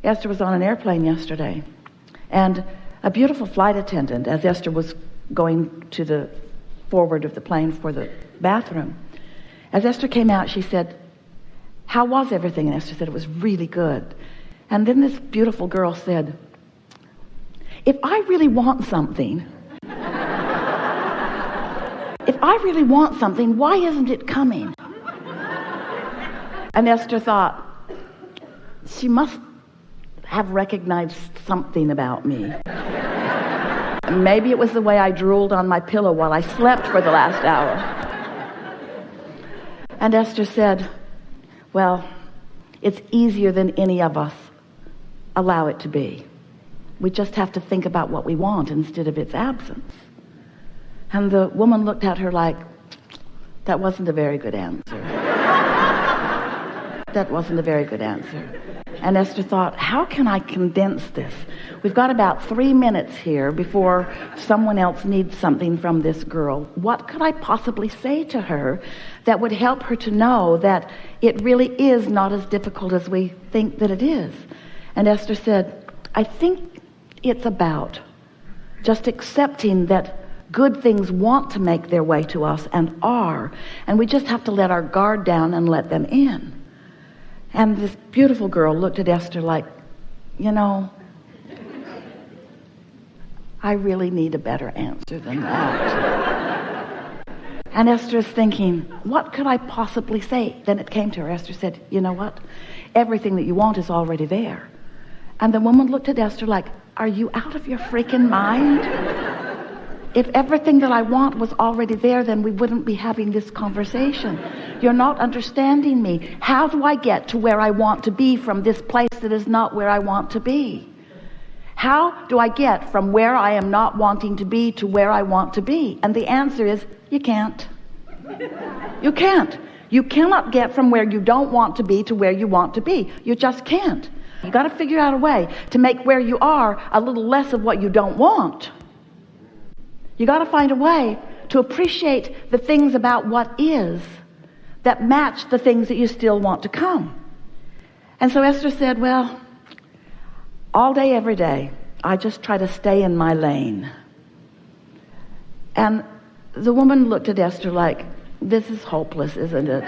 Esther was on an airplane yesterday, and a beautiful flight attendant, as Esther was going to the forward of the plane for the bathroom, as Esther came out, she said, "How was everything?" And Esther said, "It was really good." And then this beautiful girl said, "If I really want something, why isn't it coming?" And Esther thought, she must have recognized something about me. Maybe it was the way I drooled on my pillow while I slept for the last hour. And Esther said, "Well, it's easier than any of us allow it to be. We just have to think about what we want instead of its absence." And the woman looked at her like, that wasn't a very good answer. That wasn't a very good answer. And Esther thought, how can I condense this? We've got about 3 minutes here before someone else needs something from this girl. What could I possibly say to her that would help her to know that it really is not as difficult as we think that it is? And Esther said, I think it's about just accepting that good things want to make their way to us and are, and we just have to let our guard down and let them in. And this beautiful girl looked at Esther like, I really need a better answer than that. And Esther's thinking, what could I possibly say? Then it came to her. Esther said, you know what? Everything that you want is already there. And the woman looked at Esther like, are you out of your freaking mind? If everything that I want was already there, then we wouldn't be having this conversation. You're not understanding me. How do I get to where I want to be from this place that is not where I want to be? How do I get from where I am not wanting to be to where I want to be? And the answer is, you can't. You can't. You cannot get from where you don't want to be to where you want to be. You just can't. You got to figure out a way to make where you are a little less of what you don't want. You got to find a way to appreciate the things about what is that match the things that you still want to come. And so Esther said, well, all day, every day, I just try to stay in my lane. And the woman looked at Esther like, this is hopeless, isn't it?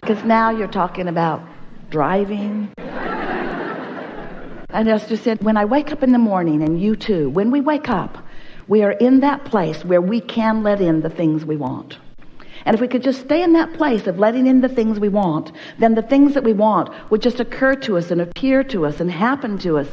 Because now you're talking about driving. And Esther said, when I wake up in the morning, and you too, when we wake up, we are in that place where we can let in the things we want. And if we could just stay in that place of letting in the things we want, then the things that we want would just occur to us and appear to us and happen to us.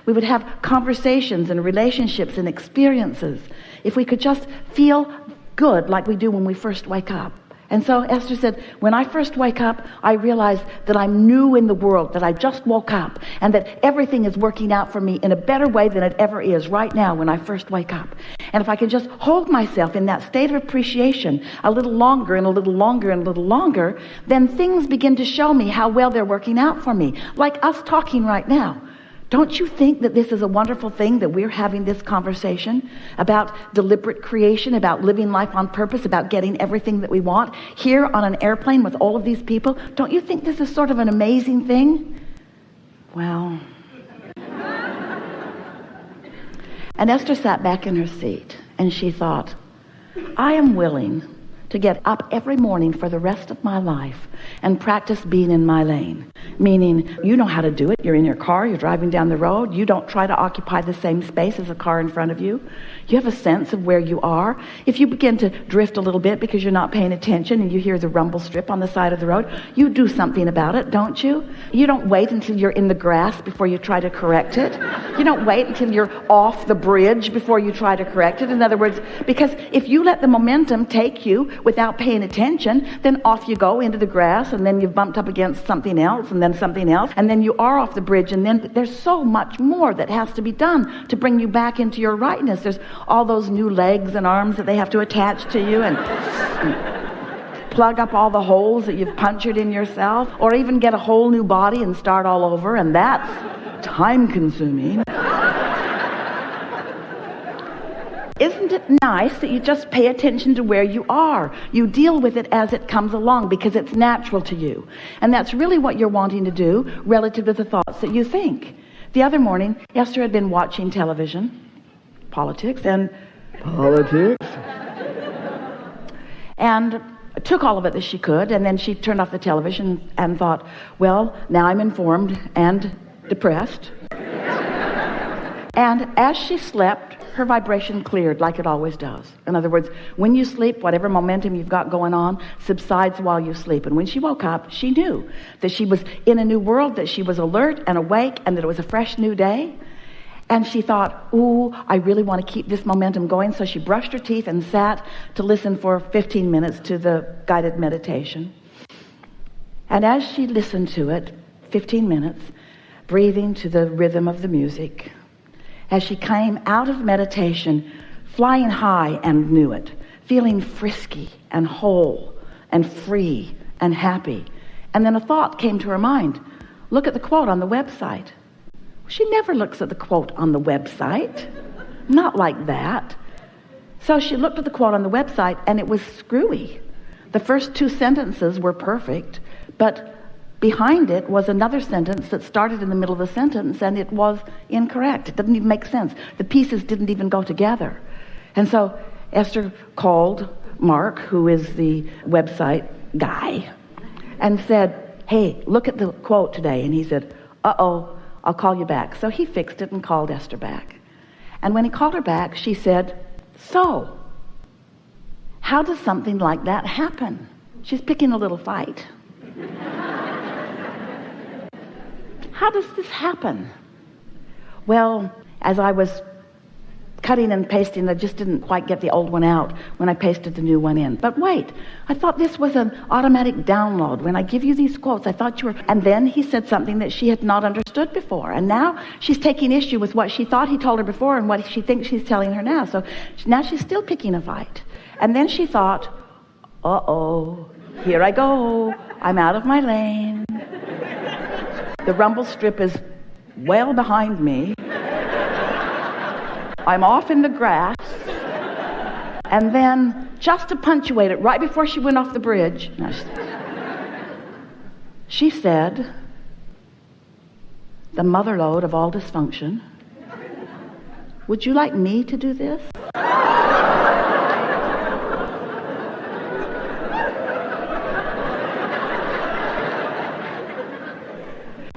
We would have conversations and relationships and experiences. If we could just feel good like we do when we first wake up. And so Esther said, when I first wake up, I realize that I'm new in the world, that I just woke up, and that everything is working out for me in a better way than it ever is right now when I first wake up. And if I can just hold myself in that state of appreciation a little longer and a little longer and a little longer, then things begin to show me how well they're working out for me. Like us talking right now. Don't you think that this is a wonderful thing that we're having this conversation about deliberate creation, about living life on purpose, about getting everything that we want here on an airplane with all of these people? Don't you think this is sort of an amazing thing? Well, and Esther sat back in her seat and she thought, I am willing to get up every morning for the rest of my life and practice being in my lane. Meaning, you know how to do it. You're in your car, you're driving down the road. You don't try to occupy the same space as a car in front of you. You have a sense of where you are. If you begin to drift a little bit because you're not paying attention and you hear the rumble strip on the side of the road, you do something about it, don't you? You don't wait until you're in the grass before you try to correct it. You don't wait until you're off the bridge before you try to correct it. In other words, because if you let the momentum take you without paying attention, then off you go into the grass, and then you've bumped up against something else, and then something else, and then you are off the bridge, and then there's so much more that has to be done to bring you back into your rightness. There's all those new legs and arms that they have to attach to you and plug up all the holes that you've punctured in yourself, or even get a whole new body and start all over, and that's time consuming. Isn't it nice that you just pay attention to where you are? You deal with it as it comes along because it's natural to you. And that's really what you're wanting to do relative to the thoughts that you think. The other morning, Esther had been watching television, politics, and took all of it that she could, and then she turned off the television and thought, well, now I'm informed and depressed. And as she slept, her vibration cleared like it always does. In other words, when you sleep, whatever momentum you've got going on subsides while you sleep. And when she woke up, she knew that she was in a new world, that she was alert and awake, and that it was a fresh new day. And she thought, ooh, I really want to keep this momentum going. So she brushed her teeth and sat to listen for 15 minutes to the guided meditation. And as she listened to it, 15 minutes, breathing to the rhythm of the music, as she came out of meditation, flying high and knew it, feeling frisky and whole and free and happy. And then a thought came to her mind. Look at the quote on the website. She never looks at the quote on the website. Not like that. So she looked at the quote on the website, and it was screwy. The first 2 sentences were perfect, but behind it was another sentence that started in the middle of the sentence, and it was incorrect. It didn't even make sense. The pieces didn't even go together. And so Esther called Mark, who is the website guy, and said, hey, look at the quote today. And he said, uh-oh, I'll call you back. So he fixed it and called Esther back. And when he called her back, she said, so, how does something like that happen? She's picking a little fight. How does this happen? Well, as I was cutting and pasting, I just didn't quite get the old one out when I pasted the new one in. But wait, I thought this was an automatic download. When I give you these quotes, I thought you were... And then he said something that she had not understood before. And now she's taking issue with what she thought he told her before and what she thinks he's telling her now. So now she's still picking a fight. And then she thought, uh-oh, here I go. I'm out of my lane. The rumble strip is well behind me. I'm off in the grass. And then, just to punctuate it, right before she went off the bridge, she said, the motherlode of all dysfunction, would you like me to do this?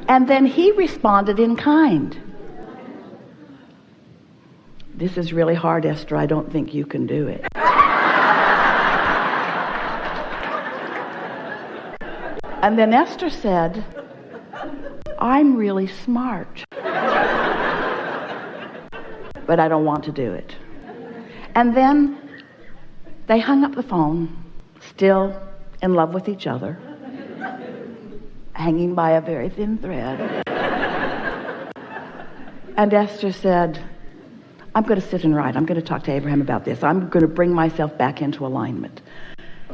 And then he responded in kind. This is really hard, Esther. I don't think you can do it. And then Esther said, I'm really smart, but I don't want to do it. And then they hung up the phone, still in love with each other, hanging by a very thin thread. And Esther said, I'm going to sit and write. I'm going to talk to Abraham about this. I'm going to bring myself back into alignment.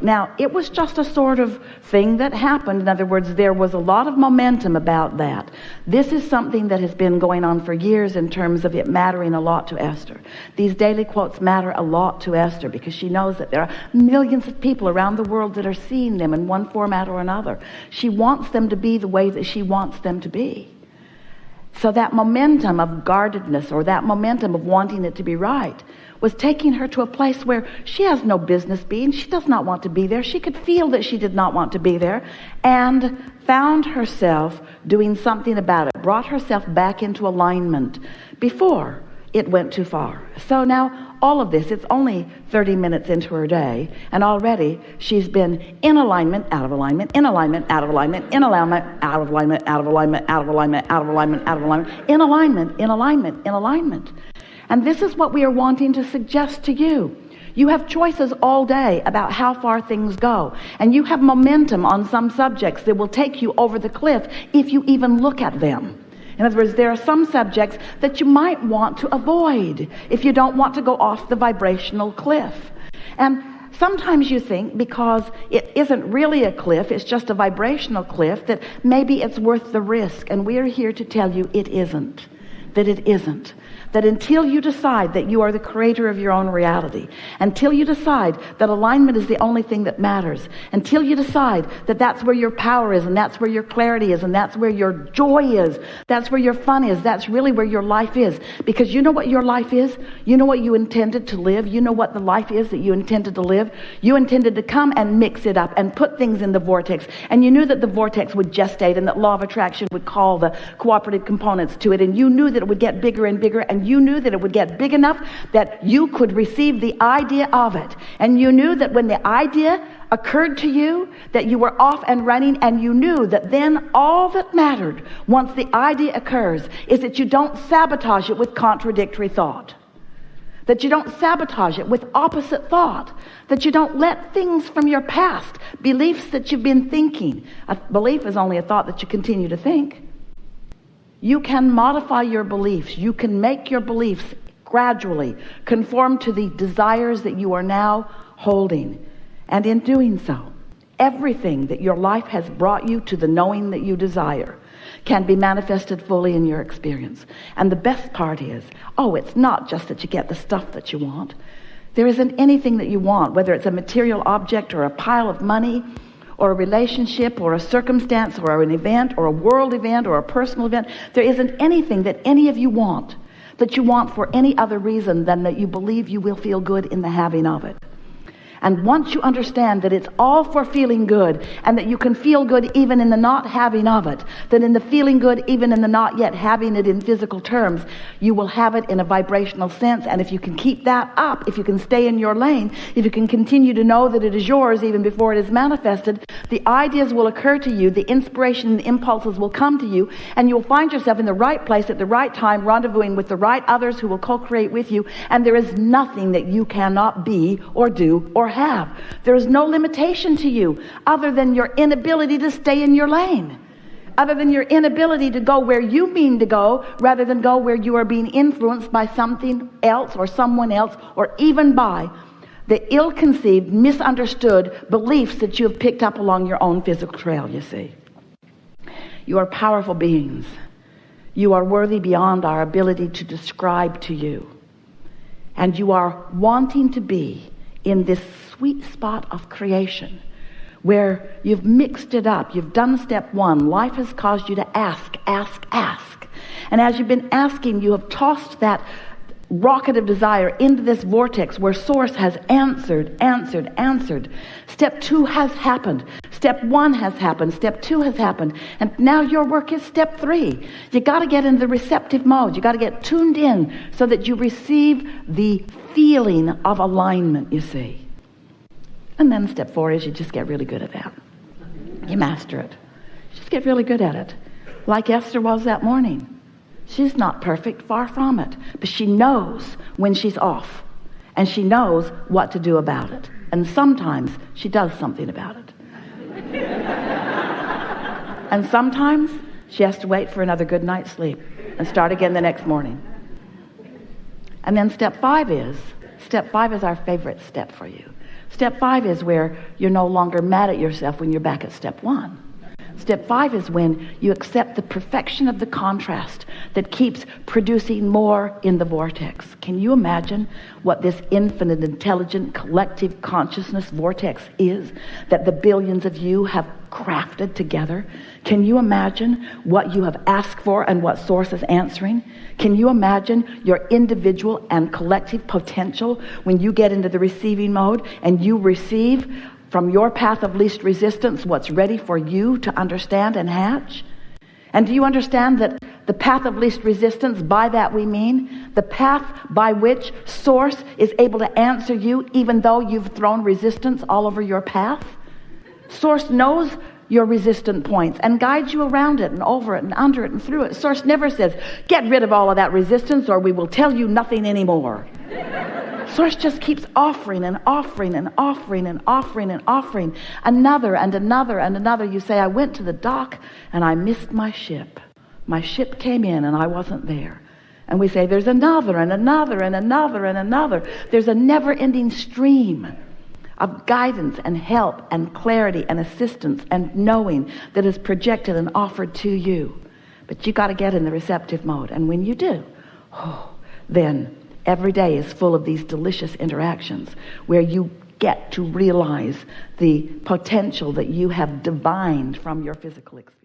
Now, it was just a sort of thing that happened. In other words, there was a lot of momentum about that. This is something that has been going on for years in terms of it mattering a lot to Esther. These daily quotes matter a lot to Esther because she knows that there are millions of people around the world that are seeing them in one format or another. She wants them to be the way that she wants them to be. So that momentum of guardedness, or that momentum of wanting it to be right, was taking her to a place where she has no business being. She does not want to be there. She could feel that she did not want to be there, and found herself doing something about it, brought herself back into alignment before it went too far. So now all of this, it's only 30 minutes into her day, and already she's been in alignment, out of alignment, in alignment, out of alignment, in alignment, out of alignment, out of alignment, out of alignment, out of alignment, out of alignment, in alignment, in alignment, in alignment. And this is what we are wanting to suggest to you. You have choices all day about how far things go, and you have momentum on some subjects that will take you over the cliff if you even look at them. In other words, there are some subjects that you might want to avoid if you don't want to go off the vibrational cliff. And sometimes you think, because it isn't really a cliff, it's just a vibrational cliff, that maybe it's worth the risk. And we're here to tell you it isn't. that it isn't. That until you decide that you are the creator of your own reality, until you decide that alignment is the only thing that matters, until you decide that that's where your power is, and that's where your clarity is, and that's where your joy is, that's where your fun is, that's really where your life is. Because you know what your life is? You know what you intended to live? You know what the life is that you intended to live? You intended to come and mix it up and put things in the vortex. And you knew that the vortex would gestate and that law of attraction would call the cooperative components to it. And you knew that it would get bigger and bigger, and you knew that it would get big enough that you could receive the idea of it. And you knew that when the idea occurred to you, that you were off and running, and you knew that then all that mattered once the idea occurs is that you don't sabotage it with contradictory thought. That you don't sabotage it with opposite thought. That you don't let things from your past, beliefs that you've been thinking. A belief is only a thought that you continue to think. You can modify your beliefs. You can make your beliefs gradually conform to the desires that you are now holding. And in doing so, everything that your life has brought you to the knowing that you desire can be manifested fully in your experience. And the best part is, it's not just that you get the stuff that you want. There isn't anything that you want, whether it's a material object or a pile of money or a relationship or a circumstance or an event or a world event or a personal event. There isn't anything that any of you want that you want for any other reason than that you believe you will feel good in the having of it. And once you understand that it's all for feeling good, and that you can feel good even in the not having of it, that in the feeling good even in the not yet having it in physical terms, you will have it in a vibrational sense. And if you can keep that up, if you can stay in your lane, if you can continue to know that it is yours even before it is manifested, the ideas will occur to you, the inspiration and the impulses will come to you, and you'll find yourself in the right place at the right time, rendezvousing with the right others who will co-create with you. And there is nothing that you cannot be or do or have. There is no limitation to you other than your inability to stay in your lane, other than your inability to go where you mean to go rather than go where you are being influenced by something else or someone else, or even by the ill-conceived, misunderstood beliefs that you have picked up along your own physical trail. You see, you are powerful beings. You are worthy beyond our ability to describe to you, and you are wanting to be in this sweet spot of creation where you've mixed it up. You've done step one. Life has caused you to ask. And as you've been asking, you have tossed that rocket of desire into this vortex where source has answered. Step two has happened. Step one has happened. Step two has happened. And now your work is step three. You got to get in the receptive mode. You got to get tuned in so that you receive the feeling of alignment, you see. And then step four is you just get really good at that. You master it. You just get really good at it. Like Esther was that morning. She's not perfect, far from it. But she knows when she's off. And she knows what to do about it. And sometimes she does something about it. And sometimes she has to wait for another good night's sleep and start again the next morning. And then step five is our favorite step for you. Step five is where you're no longer mad at yourself when you're back at step one. Step five is when you accept the perfection of the contrast that keeps producing more in the vortex. Can you imagine what this infinite, intelligent, collective consciousness vortex is that the billions of you have crafted together? Can you imagine what you have asked for and what source is answering? Can you imagine your individual and collective potential when you get into the receiving mode and you receive from your path of least resistance what's ready for you to understand and hatch? And do you understand that the path of least resistance, by that we mean the path by which source is able to answer you even though you've thrown resistance all over your path? Source knows your resistant points and guides you around it and over it and under it and through it. Source never says, get rid of all of that resistance or we will tell you nothing anymore. Source just keeps offering and offering and offering and offering and offering another and another and another. You say, I went to the dock and I missed my ship. My ship came in and I wasn't there. And we say, there's another and another and another and another. There's a never-ending stream of guidance and help and clarity and assistance and knowing that is projected and offered to you. But you got to get in the receptive mode. And when you do, then every day is full of these delicious interactions where you get to realize the potential that you have divined from your physical experience.